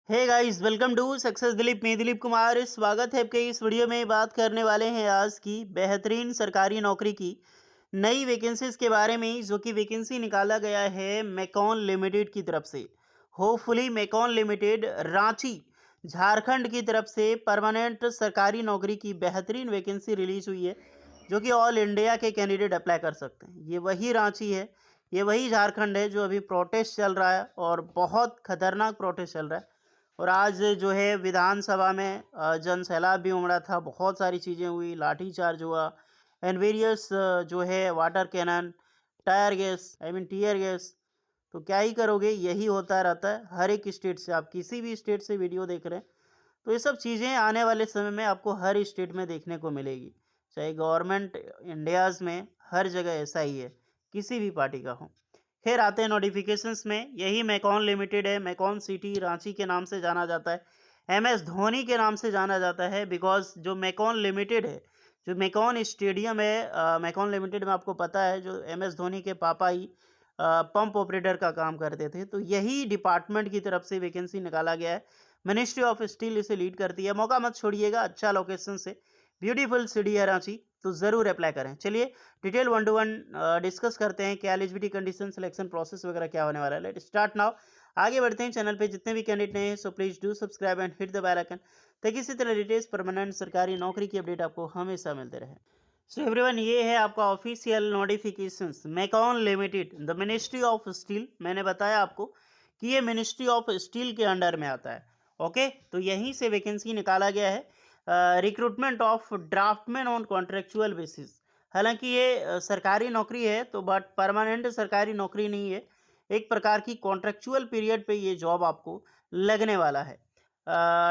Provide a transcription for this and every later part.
Hey guys, welcome to success Dilip. मैं दिलीप कुमार, स्वागत है आपके इस वीडियो में। बात करने वाले हैं आज की बेहतरीन सरकारी नौकरी की नई वैकेंसीज के बारे में, जो कि वैकेंसी निकाला गया है मैकॉन लिमिटेड की तरफ से। होपफुली मैकॉन लिमिटेड रांची झारखंड की तरफ से परमानेंट सरकारी नौकरी की बेहतरीन वैकेंसी रिलीज हुई है, जो कि ऑल इंडिया के कैंडिडेट अप्लाई कर सकते हैं। ये वही रांची है, ये वही झारखंड है जो अभी प्रोटेस्ट चल रहा है और बहुत खतरनाक प्रोटेस्ट चल रहा है। और आज जो है विधानसभा में जन सैलाब भी उमड़ा था, बहुत सारी चीज़ें हुई, लाठीचार्ज हुआ एंड वेरियस जो है water cannon, tyre gas, I mean tear gas. तो क्या ही करोगे, यही होता रहता है हर एक स्टेट से। आप किसी भी स्टेट से वीडियो देख रहे हैं तो ये सब चीज़ें आने वाले समय में आपको हर स्टेट में देखने को मिलेगी। चाहे गवर्नमेंट इंडियाज़ में हर जगह ऐसा ही है, किसी भी पार्टी का हो। फिर आते हैं नोटिफिकेशंस में। यही मैकॉन लिमिटेड है, मैकॉन सिटी रांची के नाम से जाना जाता है, एमएस धोनी के नाम से जाना जाता है। बिकॉज जो मैकॉन लिमिटेड है, जो मैकॉन स्टेडियम है, मैकॉन लिमिटेड में आपको पता है जो एमएस धोनी के पापा ही पंप ऑपरेटर का काम करते थे। तो यही डिपार्टमेंट की तरफ से वैकेंसी निकाला गया है। मिनिस्ट्री ऑफ स्टील इसे लीड करती है। मौका मत छोड़िएगा, अच्छा लोकेशन से, ब्यूटीफुल सिटी है रांची, तो ज़रूर अप्लाई करें। चलिए डिटेल 1 टू 1 डिस्कस करते हैं क्या एलिजिबिलिटी कंडीशन, सिलेक्शन प्रोसेस वगैरह क्या होने वाला है। Let start now. आगे बढ़ते हैं। चैनल पे जितने भी कैंडिडेट नए हैं, so please do subscribe and hit the bell icon, ताकि इसी तरह लेटेस्ट परमानेंट सरकारी नौकरी की अपडेट आपको हमेशा मिलते रहे। सो एवरीवन, ये है आपका official notifications. MECON limited, the ministry of steel. मैंने बताया आपको कि ये मिनिस्ट्री ऑफ स्टील के अंडर में आता है। ओके, तो यहीं से वैकेंसी निकाला गया है। Recruitment of draftsman on contractual basis. हालांकि ये सरकारी नौकरी है, तो बट परमानेंट सरकारी नौकरी नहीं है। एक प्रकार की कॉन्ट्रेक्चुअल पीरियड पे ये जॉब आपको लगने वाला है।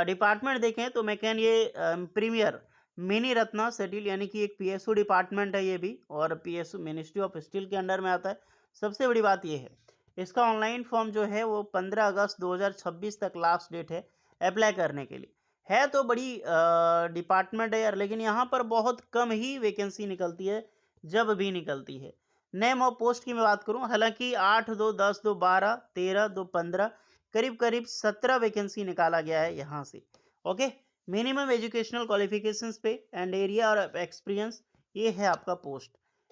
डिपार्टमेंट देखें तो मैकेन ये प्रीमियर मिनी रत्ना सेटिल, यानी कि एक पीएसयू डिपार्टमेंट है ये भी, और पीएसयू मिनिस्ट्री ऑफ स्टील के अंडर में आता है। सबसे बड़ी बात ये है, इसका ऑनलाइन फॉर्म जो है वो 15 अगस्त 2026 तक लास्ट डेट है अप्लाई करने के लिए। है तो बड़ी डिपार्टमेंट है यार, लेकिन यहाँ पर बहुत कम ही वैकेंसी निकलती है, जब भी निकलती है। नेम ऑफ पोस्ट की मैं बात करूँ, हालांकि 8 2 10 2 12 13 2 15 करीब करीब 17 वैकेंसी निकाला गया है यहाँ से। ओके, मिनिमम एजुकेशनल क्वालिफिकेशंस पे एंड एरिया और एक्सपीरियंस, ये है आपका पोस्ट।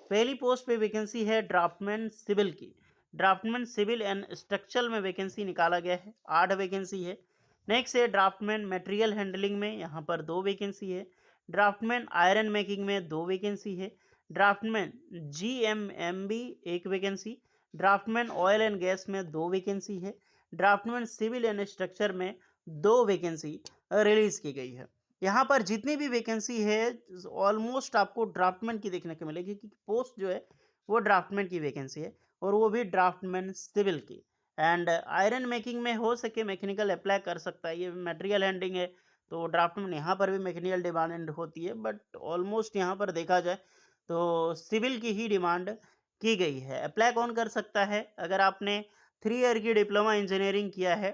पहली पोस्ट पे वैकेंसी है ड्राफ्टमैन सिविल की। ड्राफ्टमैन सिविल एंड स्ट्रक्चरल में वैकेंसी निकाला गया है, 8 वैकेंसी है। नेक्स्ट है ड्राफ्टमैन मटेरियल हैंडलिंग में, यहाँ पर 2 वैकेंसी है। ड्राफ्टमैन आयरन मेकिंग में 2 वैकेंसी है। Draftsman GMMB 1 vacancy. Draftsman oil and gas में 2 वैकेंसी है। ड्राफ्टमैन सिविल एंड स्ट्रक्चर में 2 वैकेंसी रिलीज की गई है। यहाँ पर जितनी भी वैकेंसी है ऑलमोस्ट आपको ड्राफ्टमैन की देखने को मिलेगी, क्योंकि पोस्ट जो है वो ड्राफ्टमैन की वैकेंसी है, और वो भी ड्राफ्टमैन सिविल की। एंड आयरन मेकिंग में हो सके मैकेनिकल अप्लाई कर सकता है। ये मटेरियल हैंडलिंग है, तो ड्राफ्टमैन यहाँ पर भी मैकेनिकल डिमांड होती है, बट ऑलमोस्ट यहाँ पर देखा जाए तो सिविल की ही डिमांड की गई है। अप्लाई कौन कर सकता है? अगर आपने 3 ईयर की डिप्लोमा इंजीनियरिंग किया है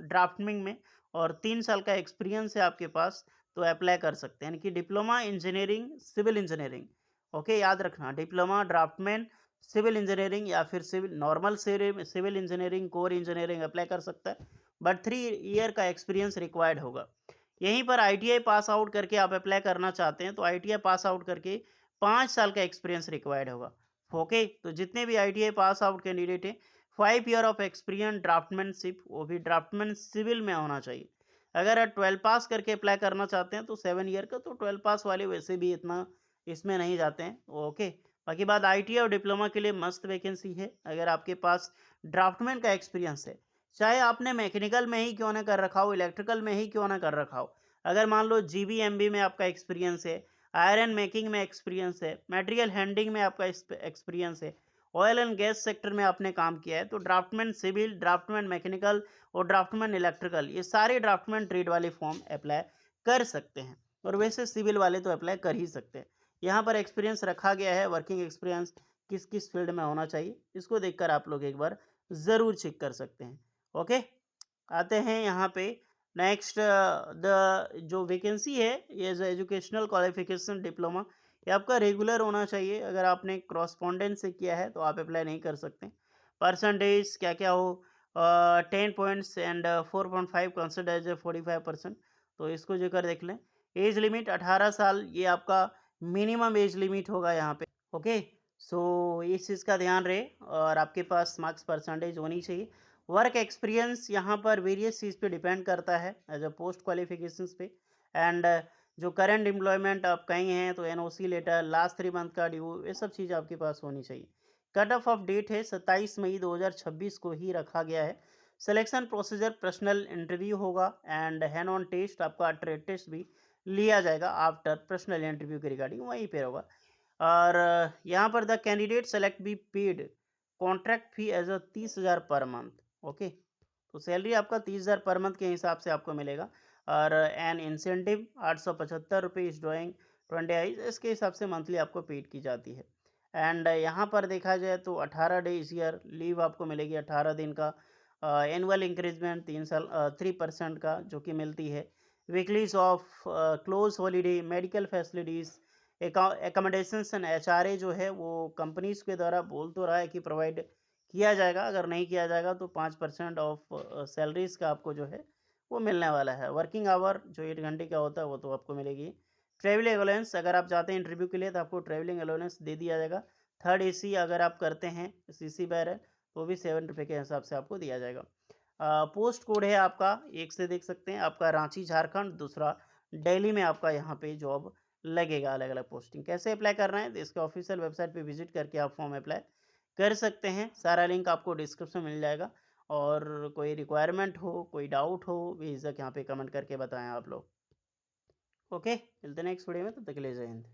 ड्राफ्टमिंग में, और 3 साल का एक्सपीरियंस है आपके पास, तो अप्लाई कर सकते हैं। यानी कि diploma engineering civil engineering. Okay, याद रखना, डिप्लोमा ड्राफ्टमैन सिविल इंजीनियरिंग या फिर civil normal civil engineering core engineering apply कर सकता है, बट 3 ईयर का एक्सपीरियंस रिक्वायर्ड होगा। यहीं पर आईटीआई पास आउट करके आप अप्लाई करना चाहते हैं, तो आईटीआई पास आउट करके 5 साल का एक्सपीरियंस रिक्वायर्ड होगा। ओके, तो जितने भी आईटीआई पास आउट कैंडिडेट हैं, 5 ईयर ऑफ एक्सपीरियंस ड्राफ्टमैनशिप, वो भी ड्राफ्टमैन सिविल में होना चाहिए। अगर आप 12 पास करके अप्लाई करना चाहते हैं तो 7 ईयर का, तो 12 पास वाले वैसे भी इतना इसमें नहीं जाते हैं। ओके, बाकी बात आईटीआई और डिप्लोमा के लिए मस्त वैकेंसी है। अगर आपके पास ड्राफ्टमैन का एक्सपीरियंस है, चाहे आपने मैकेनिकल में ही क्यों ना कर रखा हो, इलेक्ट्रिकल में ही क्यों ना कर रखा हो, अगर मान लो जीबीएमबी में आपका एक्सपीरियंस है, आयरन मेकिंग में एक्सपीरियंस है, मटेरियल हैंडलिंग में आपका एक्सपीरियंस है, ऑयल एंड गैस सेक्टर में आपने काम किया है, तो ड्राफ्टमैन सिविल, ड्राफ्टमैन मैकेनिकल और ड्राफ्टमैन इलेक्ट्रिकल, ये सारे ड्राफ्टमैन ट्रेड वाले फॉर्म अप्लाई कर सकते हैं। और वैसे सिविल वाले तो अप्लाई कर ही सकते हैं। यहाँ पर एक्सपीरियंस रखा गया है, वर्किंग एक्सपीरियंस किस किस फील्ड में होना चाहिए, इसको देखकर आप लोग एक बार ज़रूर चेक कर सकते हैं। ओके, आते हैं यहाँ पे नेक्स्ट। द जो वैकेंसी है, ये जो एजुकेशनल क्वालिफिकेशन डिप्लोमा, ये आपका रेगुलर होना चाहिए। अगर आपने क्रॉसपॉन्डेंस से किया है तो आप अप्लाई नहीं कर सकते। परसेंटेज क्या क्या हो, 10 points and 4.5 consider as a 45%। तो इसको जो कर देख लें। एज लिमिट 18 साल, ये आपका मिनिमम एज लिमिट होगा यहाँ पे। ओके, सो इस चीज़ का ध्यान रहे और आपके पास मार्क्स परसेंटेज होनी चाहिए। वर्क एक्सपीरियंस यहाँ पर वेरियस चीज़ पे डिपेंड करता है एज अ पोस्ट क्वालिफिकेशंस पे। एंड जो करंट एम्प्लॉयमेंट आप कहीं हैं तो एनओसी लेटर, लास्ट 3 मंथ का ड्यू, ये सब चीज़ आपके पास होनी चाहिए। कट ऑफ डेट है 27 मई 2026 को ही रखा गया है। सिलेक्शन प्रोसीजर पर्सनल इंटरव्यू होगा एंड हैंड ऑन टेस्ट, आपका ट्रेड टेस्ट भी लिया जाएगा आफ्टर पर्सनल इंटरव्यू के रिगार्डिंग, वहीं पे होगा। और यहाँ पर the candidate select be paid contract fee as a 30,000 per month. Okay, तो सैलरी आपका 30,000 पर मंथ के हिसाब से आपको मिलेगा। और एन इंसेंटिव 875 रुपये इस ड्राइंग 20 आइज, इसके हिसाब से मंथली आपको पेड की जाती है। एंड यहाँ पर देखा जाए तो 18 डेज ईयर लीव आपको मिलेगी, 18 दिन का। एनुअल इंक्रीजमेंट 3 साल 3% का जो कि मिलती है। Weeklies off close holiday, medical facilities, accommodations and HRA जो है वो कंपनीज के द्वारा बोल तो रहा है कि प्रोवाइड किया जाएगा। अगर नहीं किया जाएगा तो 5% ऑफ सैलरीज का आपको जो है वो मिलने वाला है। वर्किंग आवर जो 8 घंटे का होता है वो तो आपको मिलेगी। ट्रैवलिंग अलाउंस, अगर आप जाते हैं इंटरव्यू के लिए तो आपको ट्रैवलिंग अलाउंस दे दिया जाएगा। थर्ड एसी अगर आप करते हैं सीसी बैरल तो भी 7 रुपये के हिसाब से आपको दिया जाएगा। पोस्ट कोड है आपका, एक से देख सकते हैं, आपका रांची झारखंड, दूसरा दिल्ली में आपका यहाँ पे जॉब लगेगा। अलग अलग पोस्टिंग कैसे अप्लाई करना है तो इसके ऑफिशियल वेबसाइट पे विजिट करके आप फॉर्म अप्लाई कर सकते हैं। सारा लिंक आपको डिस्क्रिप्शन में मिल जाएगा। और कोई रिक्वायरमेंट हो, कोई डाउट हो, बेझिझक यहाँ पे कमेंट करके बताएं आप लोग। ओके, मिलते हैं नेक्स्ट वीडियो में, तब तक के लिए जय हिंद।